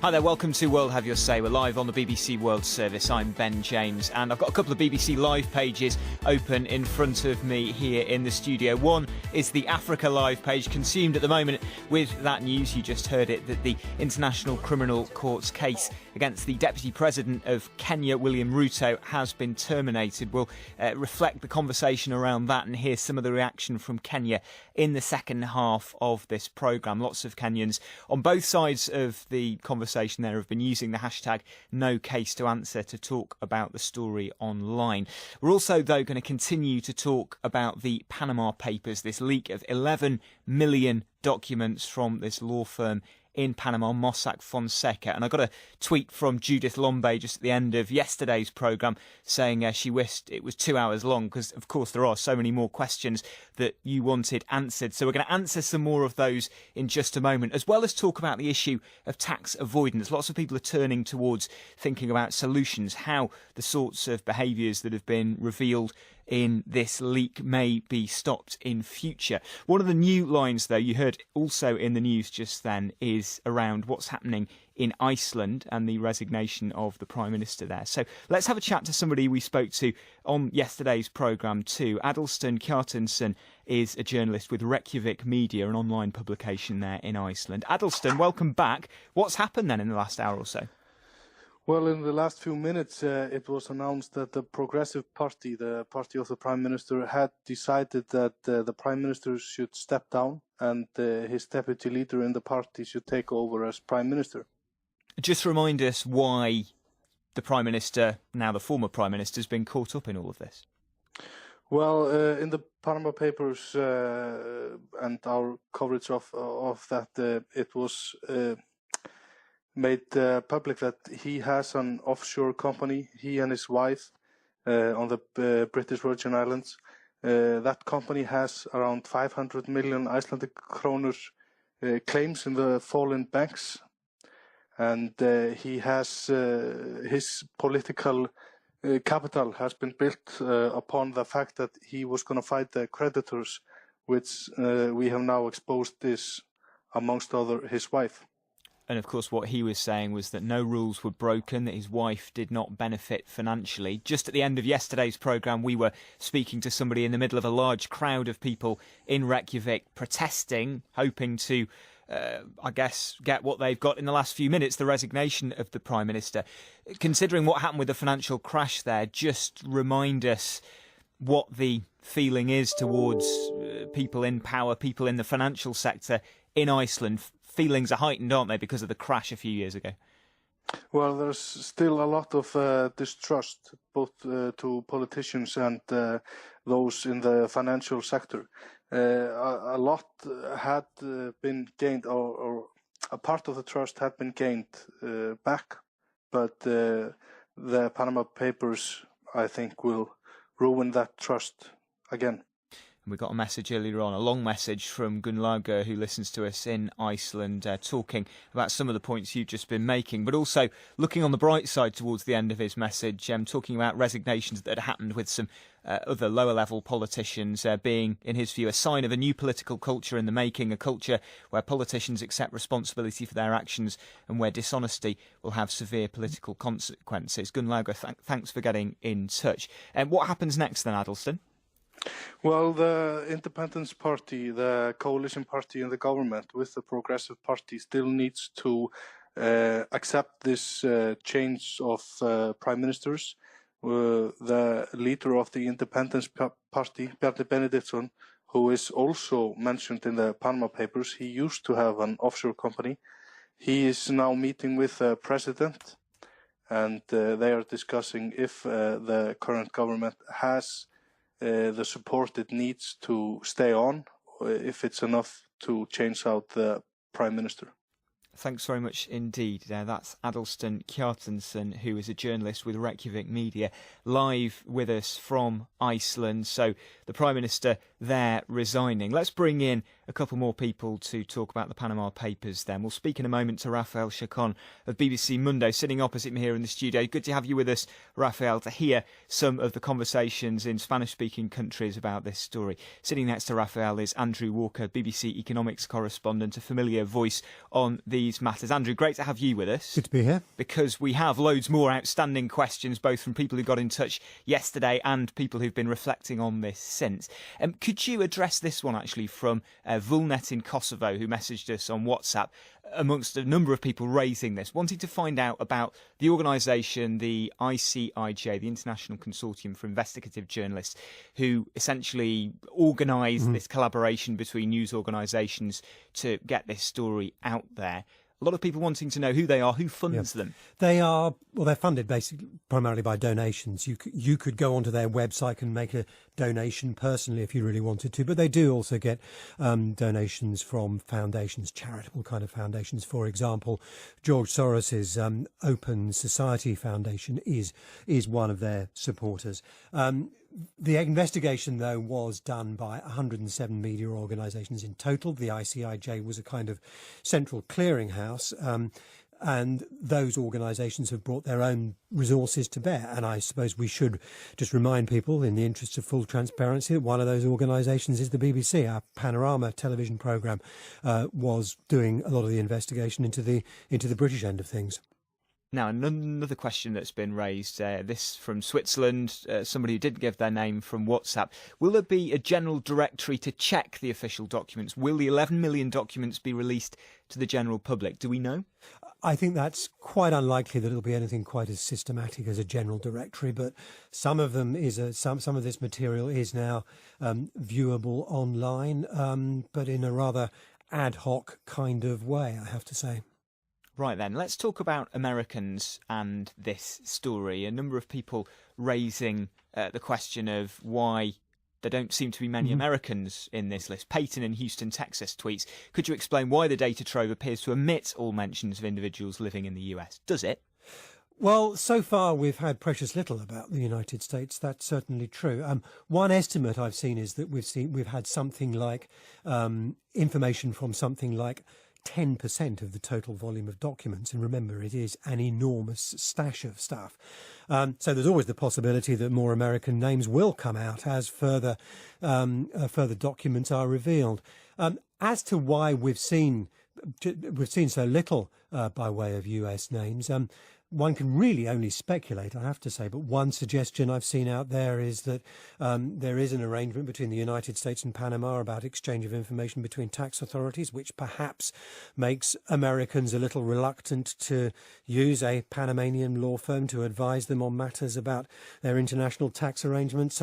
Hi there, welcome to World Have Your Say. We're live on the BBC World Service. I'm Ben James, and I've got a couple of BBC Live pages open in front of me here in the studio. One is the Africa Live page, consumed at the moment with that news. You just heard it, that the International Criminal Court's case against the Deputy President of Kenya, William Ruto, has been terminated. We'll reflect the conversation around that and hear some of the reaction from Kenya in the second half of this programme. Lots of Kenyans on both sides of the conversation there have been using the hashtag #NoCaseToAnswer to talk about the story online. We're also, though, going to continue to talk about the Panama Papers, this leak of 11 million documents from this law firm in Panama, Mossack Fonseca. And I got a tweet from Judith Lombe just at the end of yesterday's programme saying she wished it was 2 hours long because, of course, there are so many more questions that you wanted answered. So we're going to answer some more of those in just a moment, as well as talk about the issue of tax avoidance. Lots of people are turning towards thinking about solutions, how the sorts of behaviours that have been revealed in this leak may be stopped in future. One of the new lines, though, you heard also in the news just then, is around what's happening in Iceland and the resignation of the Prime Minister there. So let's have a chat to somebody we spoke to on yesterday's programme too. Adelston Kjartansson is a journalist with Reykjavik Media, an online publication there in Iceland. Adelston, welcome back. What's happened then in the last hour or so? Well, in the last few minutes, it was announced that the Progressive Party, the party of the Prime Minister, had decided that the Prime Minister should step down and his deputy leader in the party should take over as Prime Minister. Just remind us why the Prime Minister, now the former Prime Minister, has been caught up in all of this. Well, in the Panama Papers and our coverage of that, it was made public that he has an offshore company, he and his wife, on the British Virgin Islands. That company has around 500 million Icelandic kronur claims in the fallen banks. And he has his political capital has been built upon the fact that he was going to fight the creditors, which we have now exposed is, amongst other, his wife. And of course, what he was saying was that no rules were broken, that his wife did not benefit financially. Just at the end of yesterday's programme, we were speaking to somebody in the middle of a large crowd of people in Reykjavik protesting, hoping to, I guess, get what they've got in the last few minutes, the resignation of the Prime Minister. Considering what happened with the financial crash there, just remind us what the feeling is towards people in power, people in the financial sector in Iceland. Feelings are heightened, aren't they, because of the crash a few years ago? Well, there's still a lot of distrust, both to politicians and those in the financial sector. A lot had been gained, or a part of the trust had been gained back, but the Panama Papers, I think, will ruin that trust again. We got a message earlier on, a long message from Gunnlaugur, who listens to us in Iceland, talking about some of the points you've just been making, but also looking on the bright side towards the end of his message, talking about resignations that had happened with some other lower-level politicians, being, in his view, a sign of a new political culture in the making, a culture where politicians accept responsibility for their actions and where dishonesty will have severe political consequences. Gunnlaugur, thanks for getting in touch. What happens next then, Adelston? Well, the Independence Party, the coalition party in the government with the Progressive Party, still needs to accept this change of prime ministers. The leader of the Independence Party, Bjarni Benediktsson, who is also mentioned in the Panama Papers, he used to have an offshore company. He is now meeting with the president, and they are discussing if the current government has the support it needs to stay on, if it's enough to change out the Prime Minister. Thanks very much indeed. That's Adelston Kjartansson, who is a journalist with Reykjavik Media, live with us from Iceland. So the Prime Minister there resigning. Let's bring in a couple more people to talk about the Panama Papers then. We'll speak in a moment to Raphael Chacon of BBC Mundo, sitting opposite me here in the studio. Good to have you with us, Raphael, to hear some of the conversations in Spanish-speaking countries about this story. Sitting next to Raphael is Andrew Walker, BBC economics correspondent, a familiar voice on these matters. Andrew, great to have you with us. Good to be here. Because we have loads more outstanding questions, both from people who got in touch yesterday and people who've been reflecting on this since. Could you address this one, actually, from Vulnet in Kosovo, who messaged us on WhatsApp, amongst a number of people raising this, wanting to find out about the organisation, the ICIJ, the International Consortium for Investigative Journalists, who essentially organised this collaboration between news organisations to get this story out there. A lot of people wanting to know who they are, who funds them. They're funded basically primarily by donations. You could go onto their website and make a donation personally if you really wanted to, but they do also get donations from foundations, charitable kind of foundations. For example, George Soros's Open Society Foundation is one of their supporters. The investigation, though, was done by 107 media organisations in total. The ICIJ was a kind of central clearinghouse, and those organisations have brought their own resources to bear. And I suppose we should just remind people, in the interest of full transparency, that one of those organisations is the BBC. Our Panorama television programme was doing a lot of the investigation into the British end of things. Now, another question that's been raised, this from Switzerland, somebody who didn't give their name from WhatsApp. Will there be a general directory to check the official documents? Will the 11 million documents be released to the general public? Do we know? I think that's quite unlikely that it'll be anything quite as systematic as a general directory, but some of them some of this material is now viewable online, but in a rather ad hoc kind of way, I have to say. Right then, let's talk about Americans and this story. A number of people raising the question of why there don't seem to be many Americans in this list. Peyton in Houston, Texas tweets, could you explain why the data trove appears to omit all mentions of individuals living in the US? Does it? Well, so far we've had precious little about the United States. That's certainly true. One estimate I've seen is that we've had something like information from something like 10% of the total volume of documents, and remember, it is an enormous stash of stuff. So there's always the possibility that more American names will come out as further documents are revealed. As to why we've seen so little by way of US names, one can really only speculate, I have to say, but one suggestion I've seen out there is that there is an arrangement between the United States and Panama about exchange of information between tax authorities, which perhaps makes Americans a little reluctant to use a Panamanian law firm to advise them on matters about their international tax arrangements.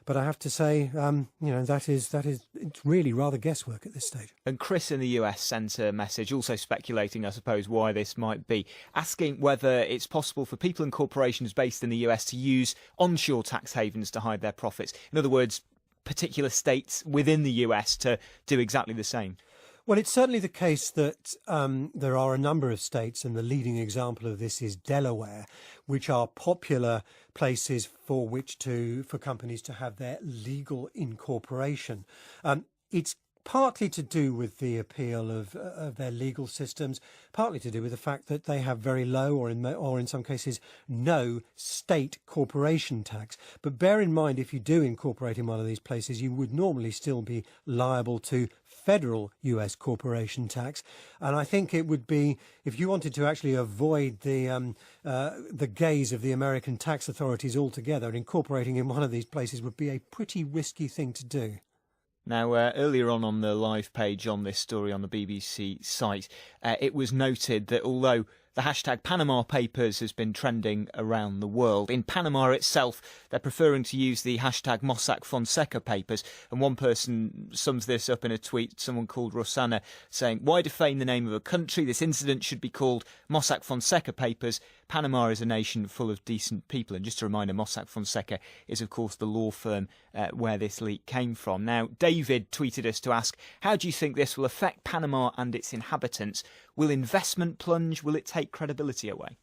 But I have to say, that is it's really rather guesswork at this stage. And Chris in the US sent a message, also speculating, I suppose, why this might be, asking whether it's possible for people and corporations based in the US to use onshore tax havens to hide their profits. In other words, particular states within the US to do exactly the same. Well, it's certainly the case that there are a number of states, and the leading example of this is Delaware, which are popular places for companies to have their legal incorporation. It's partly to do with the appeal of their legal systems, partly to do with the fact that they have very low or in some cases no state corporation tax. But bear in mind, if you do incorporate in one of these places, you would normally still be liable to federal US corporation tax. And I think it would be, if you wanted to actually avoid the gaze of the American tax authorities altogether, incorporating in one of these places would be a pretty risky thing to do. Now, earlier on the live page on this story on the BBC site, it was noted that although the hashtag Panama Papers has been trending around the world, in Panama itself, they're preferring to use the hashtag Mossack Fonseca Papers. And one person sums this up in a tweet, someone called Rosanna, saying, why defame the name of a country? This incident should be called Mossack Fonseca Papers. Panama is a nation full of decent people. And just a reminder, Mossack Fonseca is, of course, the law firm where this leak came from. Now, David tweeted us to ask, how do you think this will affect Panama and its inhabitants? Will investment plunge? Will it take credibility away?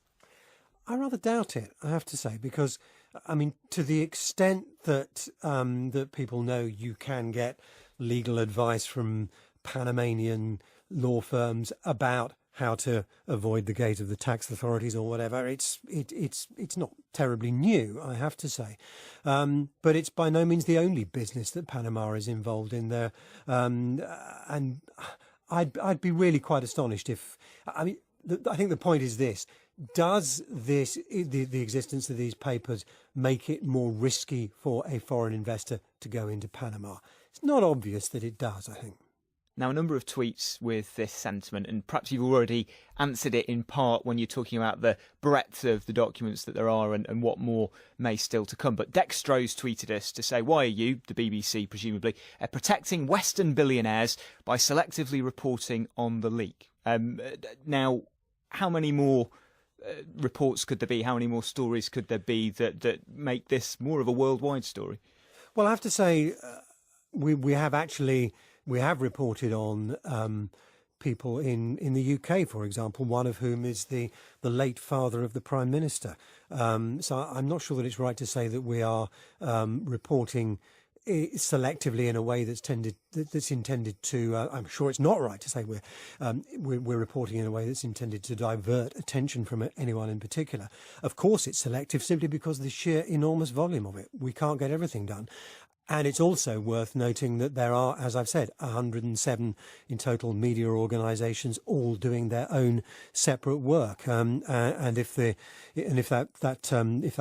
I rather doubt it, I have to say, because, I mean, to the extent that that people know you can get legal advice from Panamanian law firms about how to avoid the gate of the tax authorities or whatever. It's not terribly new, I have to say, but it's by no means the only business that Panama is involved in there, and I'd be really quite astonished if, I mean, I think the point is this: does this the existence of these papers make it more risky for a foreign investor to go into Panama? It's not obvious that it does, I think. Now, a number of tweets with this sentiment, and perhaps you've already answered it in part when you're talking about the breadth of the documents that there are and what more may still to come. But Dextrose tweeted us to say, why are you, the BBC presumably, protecting Western billionaires by selectively reporting on the leak? Now, how many more reports could there be? How many more stories could there be that make this more of a worldwide story? Well, I have to say, we have reported on people in the UK, for example, one of whom is the late father of the Prime Minister. So I'm not sure that it's right to say that we are reporting selectively in a way that's intended to. I'm sure it's not right to say we're reporting in a way that's intended to divert attention from anyone in particular. Of course, it's selective simply because of the sheer enormous volume of it. We can't get everything done. And it's also worth noting that there are, as I've said, 107 in total media organisations, all doing their own separate work. And if that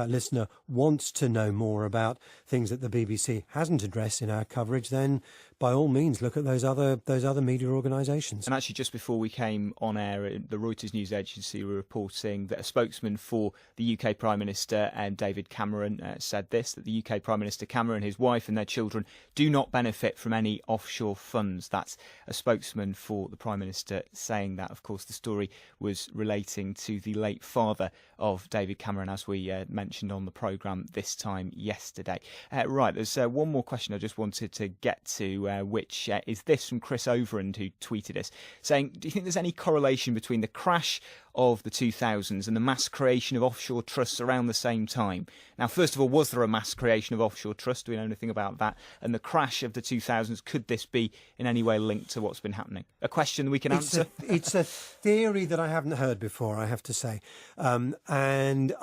listener wants to know more about things that the BBC hasn't addressed in our coverage, then by all means look at those other media organisations. And actually, just before we came on air, the Reuters news agency were reporting that a spokesman for the UK Prime Minister, David Cameron, said this: that the UK Prime Minister Cameron, his wife and their children do not benefit from any offshore funds. That's a spokesman for the Prime Minister saying that. Of course, the story was relating to the late father of David Cameron, as we mentioned on the programme this time yesterday. Right, there's one more question I just wanted to get to, which is this from Chris Overend, who tweeted us, saying, do you think there's any correlation between the crash of the 2000s and the mass creation of offshore trusts around the same time? Now, first of all, was there a mass creation of offshore trusts? Do we know anything about that? And the crash of the 2000s, could this be in any way linked to what's been happening? A question we can answer? It's a theory that I haven't heard before, I have to say. And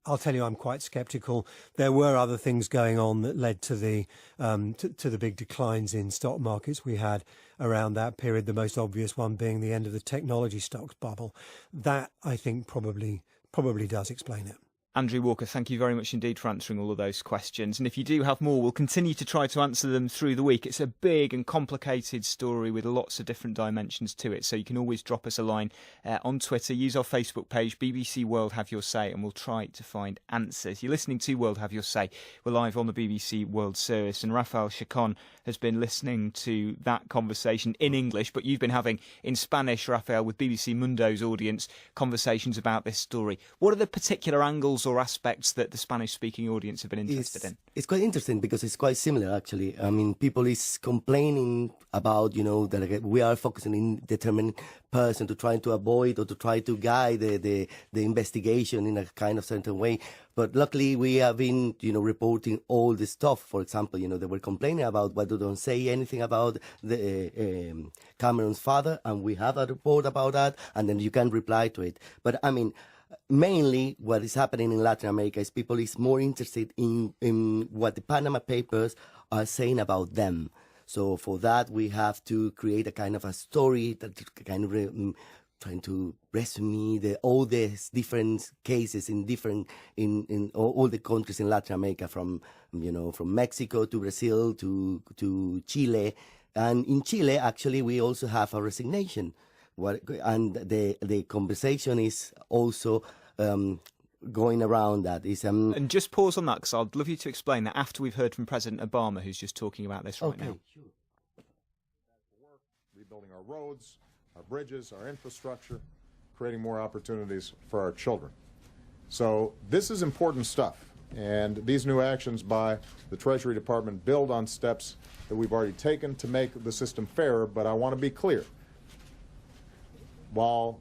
I'll tell you, I'm quite sceptical. There were other things going on that led to the big declines in stock markets we had around that period. The most obvious one being the end of the technology stocks bubble. That, I think, probably does explain it. Andrew Walker, thank you very much indeed for answering all of those questions. And if you do have more, we'll continue to try to answer them through the week. It's a big and complicated story with lots of different dimensions to it. So you can always drop us a line on Twitter. Use our Facebook page, BBC World Have Your Say, and we'll try to find answers. You're listening to World Have Your Say. We're live on the BBC World Service. And Rafael Chacon has been listening to that conversation in English, but you've been having in Spanish, Rafael, with BBC Mundo's audience, conversations about this story. What are the particular angles or aspects that the Spanish-speaking audience have been interested in? It's quite interesting because it's quite similar, actually. I mean, people is complaining about, that we are focusing in determined person to try to avoid or to try to guide the investigation in a kind of certain way. But luckily, we have been, reporting all the stuff. For example, they were complaining about why they don't say anything about the Cameron's father, and we have a report about that, and then you can reply to it. But I mean, mainly what is happening in Latin America is people is more interested in what the Panama Papers are saying about them. So for that, we have to create a kind of a story that kind of trying to resume all these different cases in all the countries in Latin America, from Mexico to Brazil to Chile. And in Chile, actually, we also have a resignation. And the conversation is also going around that. And just pause on that, because I'd love you to explain that after we've heard from President Obama, who's just talking about this right now. Sure. Rebuilding our roads, our bridges, our infrastructure, creating more opportunities for our children. So this is important stuff. And these new actions by the Treasury Department build on steps that we've already taken to make the system fairer. But I want to be clear. While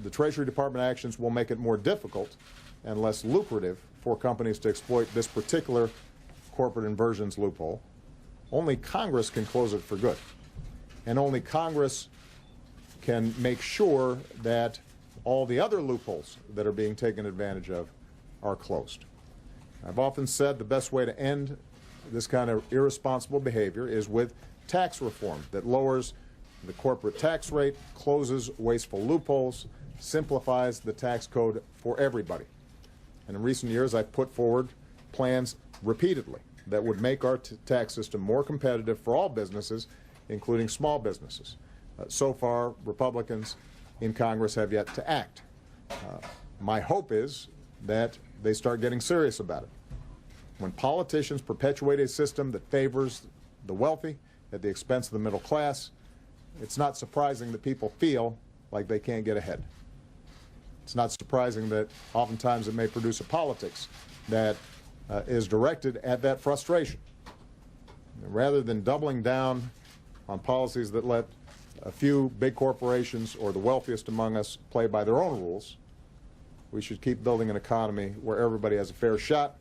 the Treasury Department actions will make it more difficult and less lucrative for companies to exploit this particular corporate inversions loophole, only Congress can close it for good. and only Congress can make sure that all the other loopholes that are being taken advantage of are closed. I've often said the best way to end this kind of irresponsible behavior is with tax reform that lowers the corporate tax rate, closes wasteful loopholes, simplifies the tax code for everybody. And in recent years, I've put forward plans repeatedly that would make our tax system more competitive for all businesses, including small businesses. So far, Republicans in Congress have yet to act. My hope is that they start getting serious about it. When politicians perpetuate a system that favors the wealthy at the expense of the middle class, it's not surprising that people feel like they can't get ahead. It's not surprising that oftentimes it may produce a politics that is directed at that frustration. Rather than doubling down on policies that let a few big corporations or the wealthiest among us play by their own rules, we should keep building an economy where everybody has a fair shot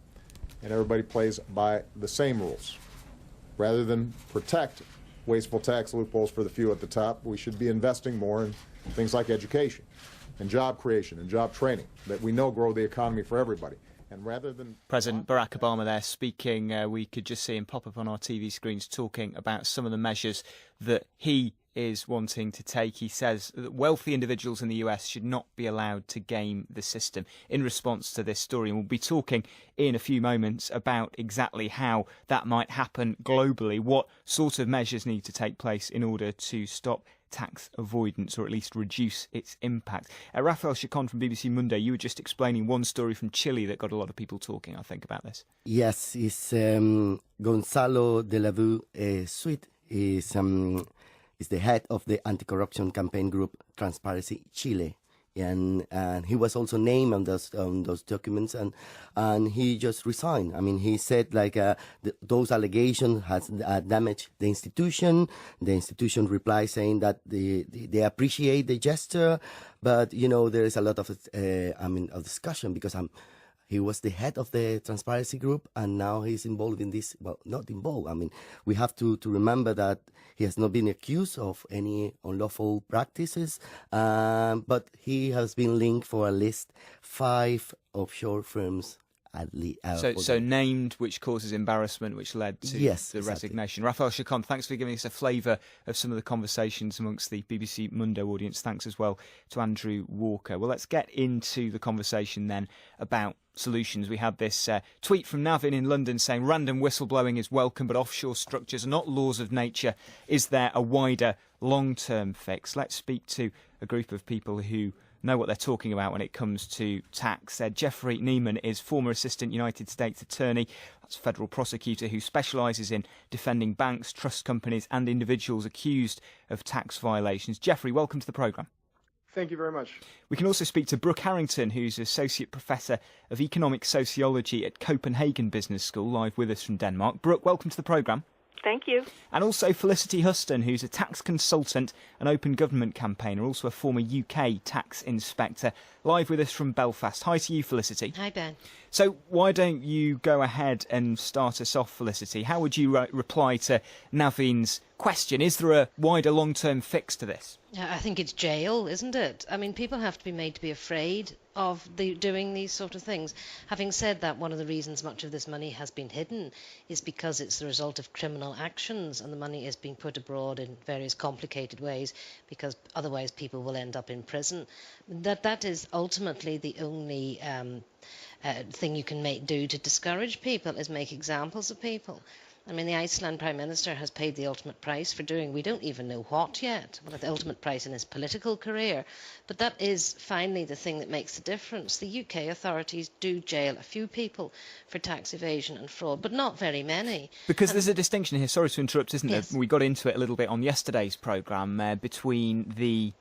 and everybody plays by the same rules. Rather than protect wasteful tax loopholes for the few at the top, we should be investing more in things like education and job creation and job training that we know grow the economy for everybody. And rather than President Barack Obama there speaking, we could just see him pop up on our TV screens talking about some of the measures that he is wanting to take. He says that wealthy individuals in the US should not be allowed to game the system in response to this story. And we'll be talking in a few moments about exactly how that might happen globally, what sort of measures need to take place in order to stop tax avoidance or at least reduce its impact. Rafael Chacon from BBC Mundo, you were just explaining one story from Chile that got a lot of people talking, I think, about this. Yes, it's Gonzalo de la Vue Sweet is the head of the anti-corruption campaign group Transparency Chile, and he was also named on those documents, and he just resigned. I mean, he said like those allegations has damaged the institution. The institution replied saying that they appreciate the gesture, but you know there is a lot of of discussion because he was the head of the Transparency Group, and now he's involved in this. Well, not involved. I mean, we have to remember that he has not been accused of any unlawful practices, but he has been linked for at least 5 offshore firms. So named, which causes embarrassment, which led to the resignation. Rafael Chacon, thanks for giving us a flavour of some of the conversations amongst the BBC Mundo audience. Thanks as well to Andrew Walker. Well, let's get into the conversation then about solutions. We had this tweet from Navin in London saying random whistleblowing is welcome, but offshore structures are not laws of nature. Is there a wider long-term fix? Let's speak to a group of people who know what they're talking about when it comes to tax. Jeffrey Neiman is former Assistant United States Attorney, that's a federal prosecutor who specialises in defending banks, trust companies and individuals accused of tax violations. Jeffrey, welcome to the programme. Thank you very much. We can also speak to Brooke Harrington, who's Associate Professor of Economic Sociology at Copenhagen Business School, live with us from Denmark. Brooke, welcome to the programme. Thank you. And also Felicity Huston, who's a tax consultant and open government campaigner, also a former UK tax inspector, live with us from Belfast. Hi to you, Felicity. Hi, Ben. So why don't you go ahead and start us off, Felicity? How would you reply to Navin's question? Is there a wider long-term fix to this? I think it's jail, isn't it? I mean, people have to be made to be afraid of doing these sort of things. Having said that, one of the reasons much of this money has been hidden is because it's the result of criminal actions, and the money is being put abroad in various complicated ways because otherwise people will end up in prison. That is ultimately the only thing you can do to discourage people, is make examples of people. I mean, the Iceland Prime Minister has paid the ultimate price for doing, we don't even know what yet, well, the ultimate price in his political career. But that is finally the thing that makes the difference. The UK authorities do jail a few people for tax evasion and fraud, but not very many. Because there's a distinction here, sorry to interrupt, isn't Yes. there? We got into it a little bit on yesterday's programme between the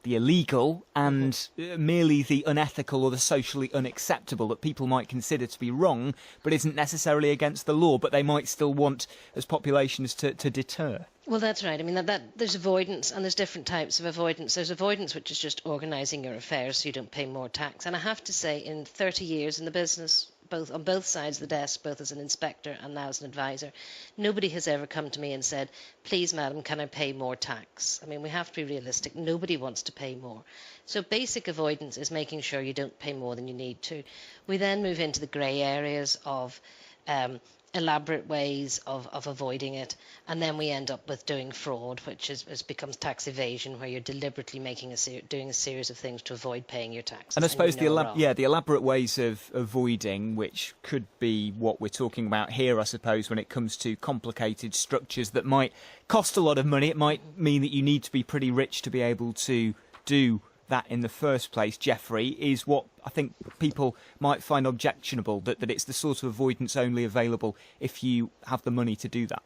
illegal and merely the unethical or the socially unacceptable that people might consider to be wrong, but isn't necessarily against the law, but they might still want as populations to deter. Well, that's right. I mean, that there's avoidance, and there's different types of avoidance. There's avoidance, which is just organising your affairs so you don't pay more tax. And I have to say, in 30 years in the business, both on both sides of the desk, both as an inspector and now as an advisor. Nobody has ever come to me and said, please, madam, can I pay more tax? I mean, we have to be realistic. Nobody wants to pay more. So basic avoidance is making sure you don't pay more than you need to. We then move into the grey areas of elaborate ways of avoiding it, and then we end up with doing fraud, which becomes tax evasion, where you're deliberately doing a series of things to avoid paying your taxes. And I suppose the elaborate ways of avoiding, which could be what we're talking about here, I suppose, when it comes to complicated structures that might cost a lot of money. It might mean that you need to be pretty rich to be able to do that in the first place, Jeffrey, is what I think people might find objectionable, that it's the sort of avoidance only available if you have the money to do that.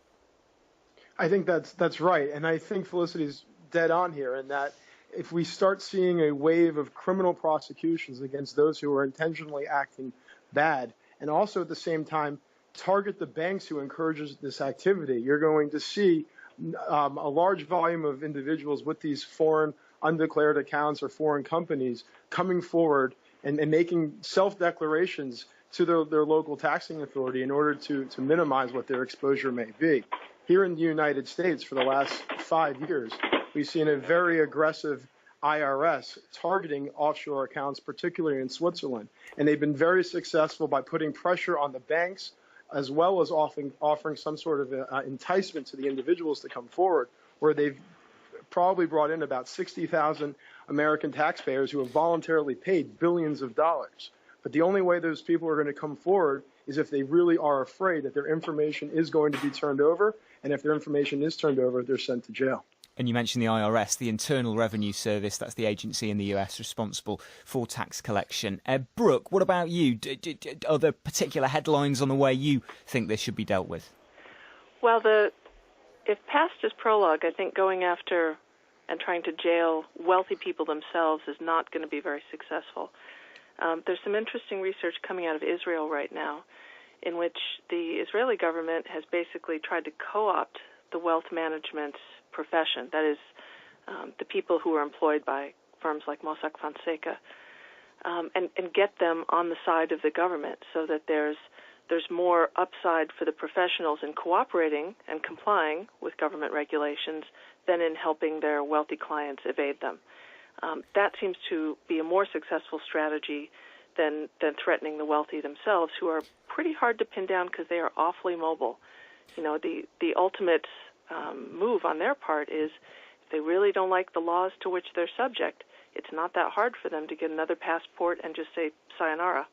I think that's right. And I think Felicity's dead on here in that if we start seeing a wave of criminal prosecutions against those who are intentionally acting bad, and also at the same time target the banks who encourages this activity, you're going to see a large volume of individuals with these foreign undeclared accounts or foreign companies coming forward and making self-declarations to their local taxing authority in order to minimize what their exposure may be. Here in the United States, for the last 5 years, we've seen a very aggressive IRS targeting offshore accounts, particularly in Switzerland. And they've been very successful by putting pressure on the banks, as well as offering some sort of enticement to the individuals to come forward, where they've probably brought in about 60,000 American taxpayers who have voluntarily paid billions of dollars. But the only way those people are going to come forward is if they really are afraid that their information is going to be turned over, and if their information is turned over, they're sent to jail. And you mentioned the IRS, the Internal Revenue Service. That's the agency in the US responsible for tax collection. Brooke, what about you? Are there particular headlines on the way you think this should be dealt with? Well, if passed as prologue, I think going after and trying to jail wealthy people themselves is not going to be very successful. There's some interesting research coming out of Israel right now in which the Israeli government has basically tried to co-opt the wealth management profession, that is, the people who are employed by firms like Mossack Fonseca, and get them on the side of the government so that there's more upside for the professionals in cooperating and complying with government regulations than in helping their wealthy clients evade them. That seems to be a more successful strategy than threatening the wealthy themselves, who are pretty hard to pin down because they are awfully mobile. You know, the ultimate move on their part is if they really don't like the laws to which they're subject, it's not that hard for them to get another passport and just say sayonara.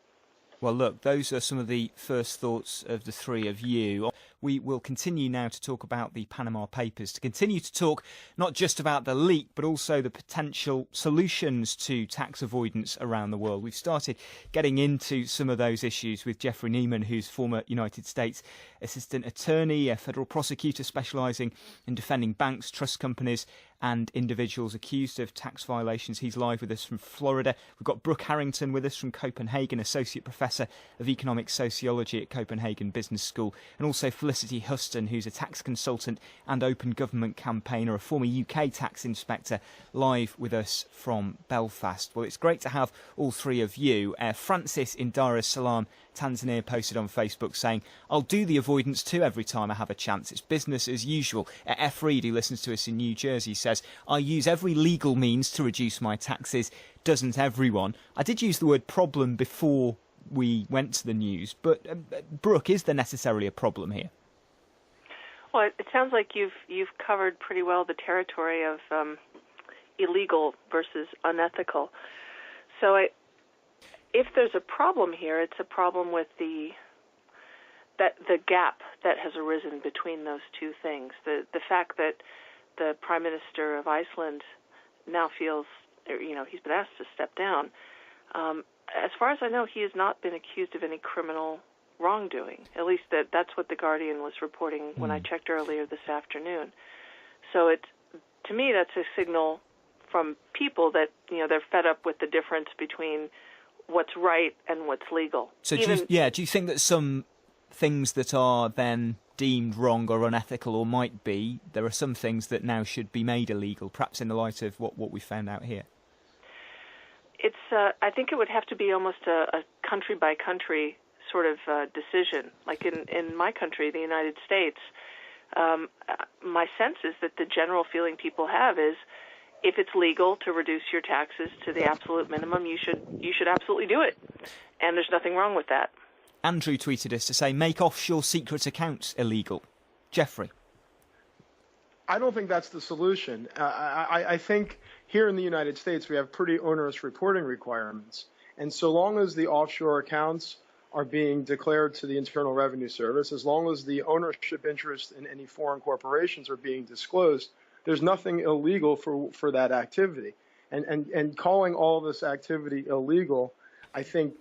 Well, look, those are some of the first thoughts of the three of you. We will continue now to talk about the Panama Papers, to continue to talk not just about the leak, but also the potential solutions to tax avoidance around the world. We've started getting into some of those issues with Jeffrey Neiman, who's former United States Assistant Attorney, a federal prosecutor specialising in defending banks, trust companies and individuals accused of tax violations. He's live with us from Florida. We've got Brooke Harrington with us from Copenhagen, Associate Professor of Economic Sociology at Copenhagen Business School, and also Felicity Huston, who's a tax consultant and open government campaigner, a former UK tax inspector, live with us from Belfast. Well, it's great to have all three of you. Francis in Dar es Salaam, Tanzania, posted on Facebook saying, I'll do the avoidance too every time I have a chance. It's business as usual. F. Reed, who listens to us in New Jersey, says, I use every legal means to reduce my taxes. Doesn't everyone? I did use the word problem before we went to the news, but Brooke, is there necessarily a problem here? Well, it sounds like you've covered pretty well the territory of illegal versus unethical. So if there's a problem here, it's a problem with the gap that has arisen between those two things. The fact that the Prime Minister of Iceland now feels, he's been asked to step down. As far as I know, he has not been accused of any criminal wrongdoing. At least that's what The Guardian was reporting when I checked earlier this afternoon. So to me, that's a signal from people that, they're fed up with the difference between what's right and what's legal. So do you think that some things that are then deemed wrong or unethical, or might be, there are some things that now should be made illegal, perhaps in the light of what we found out here? I think it would have to be almost a country-by-country sort of decision. Like in my country, the United States, my sense is that the general feeling people have is, if it's legal to reduce your taxes to the absolute minimum, you should absolutely do it, and there's nothing wrong with that. Andrew tweeted us to say, make offshore secret accounts illegal. Jeffrey? I don't think that's the solution. I think here in the United States we have pretty onerous reporting requirements, and so long as the offshore accounts are being declared to the Internal Revenue Service, as long as the ownership interest in any foreign corporations are being disclosed, there's nothing illegal for that activity. And calling all this activity illegal, I think,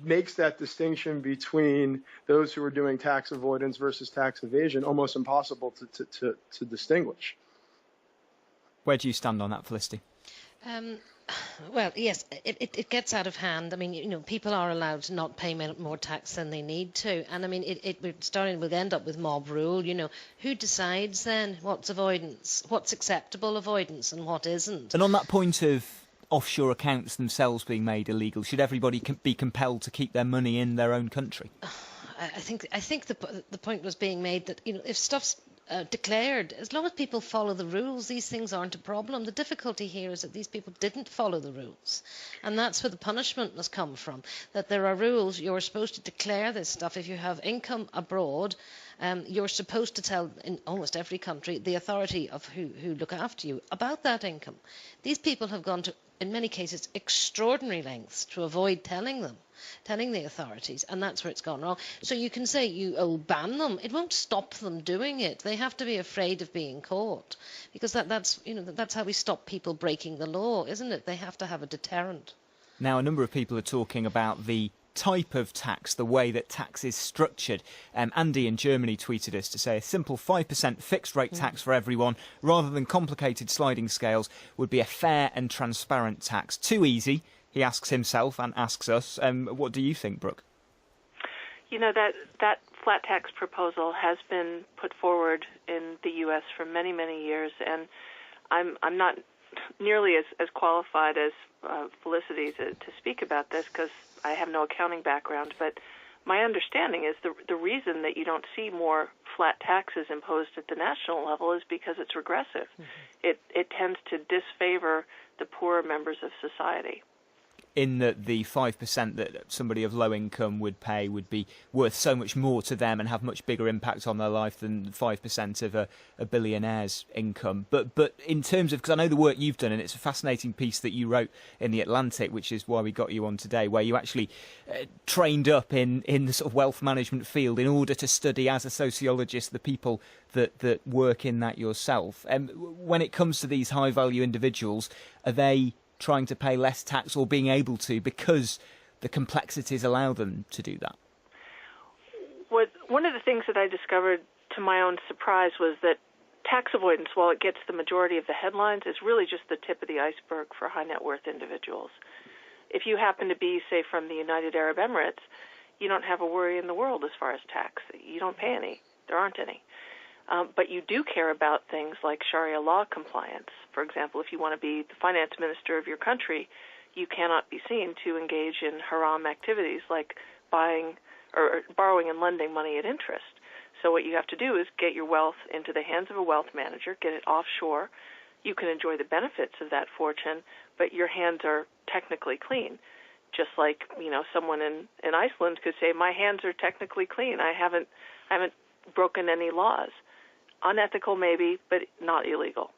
makes that distinction between those who are doing tax avoidance versus tax evasion almost impossible to distinguish. Where do you stand on that, Felicity? Well, yes, it gets out of hand. I mean, people are allowed to not pay more tax than they need to. And I mean, we'll end up with mob rule. Who decides then what's avoidance, what's acceptable avoidance and what isn't? And on that point of offshore accounts themselves being made illegal, should everybody be compelled to keep their money in their own country? I think the point was being made that if stuff's declared, as long as people follow the rules, these things aren't a problem. The difficulty here is that these people didn't follow the rules, and that's where the punishment must come from. That there are rules. You're supposed to declare this stuff. If you have income abroad, you're supposed to tell, in almost every country, the authority of who look after you about that income. These people have gone to, in many cases, extraordinary lengths to avoid telling the authorities, and that's where it's gone wrong. So you can say ban them. It won't stop them doing it. They have to be afraid of being caught, because that's how we stop people breaking the law, isn't it? They have to have a deterrent. Now, a number of people are talking about the type of tax, the way that tax is structured. Andy in Germany tweeted us to say a simple 5% fixed rate tax for everyone, rather than complicated sliding scales, would be a fair and transparent tax. Too easy, he asks himself and asks us. What do you think, Brooke? That flat tax proposal has been put forward in the U.S. for many, many years, and I'm not nearly as qualified as Felicity to speak about this, because I have no accounting background, but my understanding is the reason that you don't see more flat taxes imposed at the national level is because it's regressive. Mm-hmm. It tends to disfavor the poorer members of society. In that the 5% that somebody of low income would pay would be worth so much more to them and have much bigger impact on their life than 5% of a billionaire's income. But in terms of, because I know the work you've done, and it's a fascinating piece that you wrote in The Atlantic, which is why we got you on today, where you actually trained up in the sort of wealth management field in order to study as a sociologist the people that work in that yourself. When it comes to these high value individuals, are they trying to pay less tax or being able to because the complexities allow them to do that? One of the things that I discovered to my own surprise was that tax avoidance, while it gets the majority of the headlines, is really just the tip of the iceberg for high net worth individuals. If you happen to be, say, from the United Arab Emirates, you don't have a worry in the world as far as tax. You don't pay any. There aren't any. But you do care about things like Sharia law compliance. For example, if you want to be the finance minister of your country, you cannot be seen to engage in haram activities like buying or borrowing and lending money at interest. So what you have to do is get your wealth into the hands of a wealth manager, get it offshore. You can enjoy the benefits of that fortune, but your hands are technically clean. Just like, someone in Iceland could say, my hands are technically clean. I haven't broken any laws. Unethical maybe, but not illegal.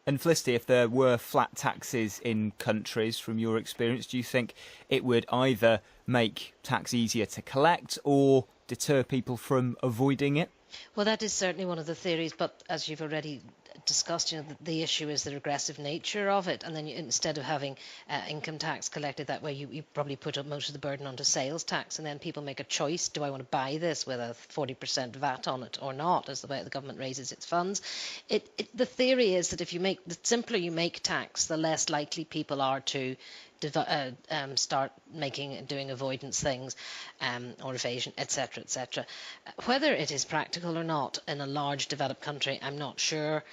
And Felicity, if there were flat taxes in countries, from your experience, do you think it would either make tax easier to collect or deter people from avoiding it? Well, that is certainly one of the theories, but as you've already discussed, the issue is the regressive nature of it, and then instead of having income tax collected that way, you probably put up most of the burden onto sales tax, and then people make a choice: do I want to buy this with a 40% VAT on it or not, as the way the government raises its funds? The theory is that the simpler you make tax, the less likely people are to start doing avoidance things or evasion, etc., etc. Whether it is practical or not in a large developed country, I'm not sure.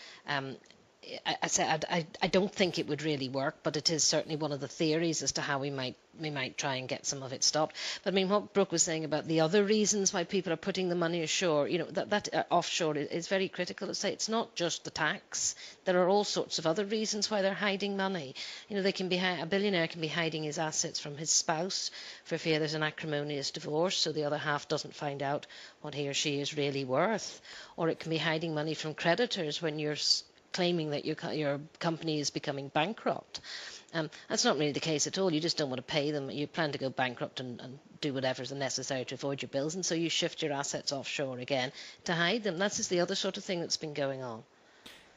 I don't think it would really work, but it is certainly one of the theories as to how we might try and get some of it stopped. But I mean, what Brooke was saying about the other reasons why people are putting the money ashore, that offshore is very critical to say. It's not just the tax. There are all sorts of other reasons why they're hiding money. They can be a billionaire can be hiding his assets from his spouse for fear there's an acrimonious divorce, so the other half doesn't find out what he or she is really worth. Or it can be hiding money from creditors when you're claiming that your company is becoming bankrupt. That's not really the case at all. You just don't want to pay them. You plan to go bankrupt and do whatever's necessary to avoid your bills, and so you shift your assets offshore again to hide them. That's just the other sort of thing that's been going on.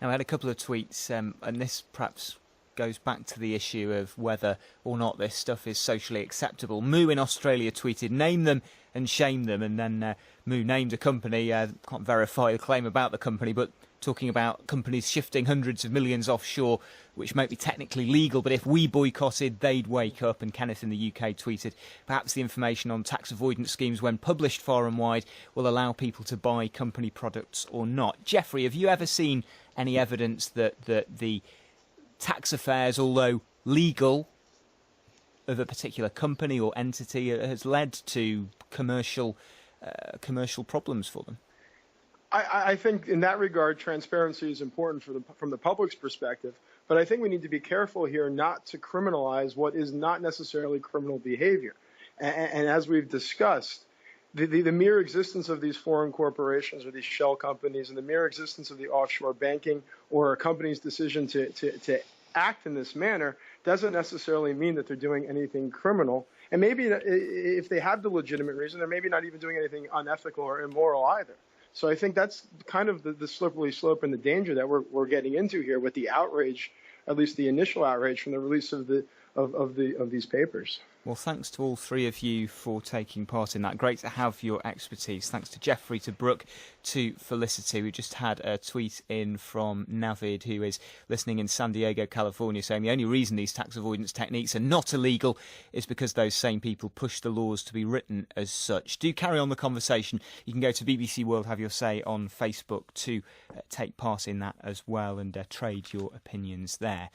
Now, I had a couple of tweets, and this perhaps goes back to the issue of whether or not this stuff is socially acceptable. Moo in Australia tweeted, "Name them and shame them," and then Moo named a company. Can't verify the claim about the company, but talking about companies shifting hundreds of millions offshore, which might be technically legal, but if we boycotted, they'd wake up. And Kenneth in the UK tweeted, "Perhaps the information on tax avoidance schemes, when published far and wide, will allow people to buy company products or not." Jeffrey, have you ever seen any evidence that the tax affairs, although legal, of a particular company or entity has led to commercial problems for them? I think in that regard, transparency is important from the public's perspective. But I think we need to be careful here not to criminalize what is not necessarily criminal behavior. And as we've discussed, the mere existence of these foreign corporations or these shell companies and the mere existence of the offshore banking or a company's decision to act in this manner doesn't necessarily mean that they're doing anything criminal. And maybe if they have the legitimate reason, they're maybe not even doing anything unethical or immoral either. So I think that's kind of the slippery slope and the danger that we're getting into here with the outrage, at least the initial outrage from the release of these papers. Well, thanks to all three of you for taking part in that. Great to have your expertise. Thanks to Jeffrey, to Brooke, to Felicity. We just had a tweet in from Navid, who is listening in San Diego, California, saying the only reason these tax avoidance techniques are not illegal is because those same people push the laws to be written as such. Do carry on the conversation. You can go to BBC World Have Your Say on Facebook to take part in that as well and trade your opinions there.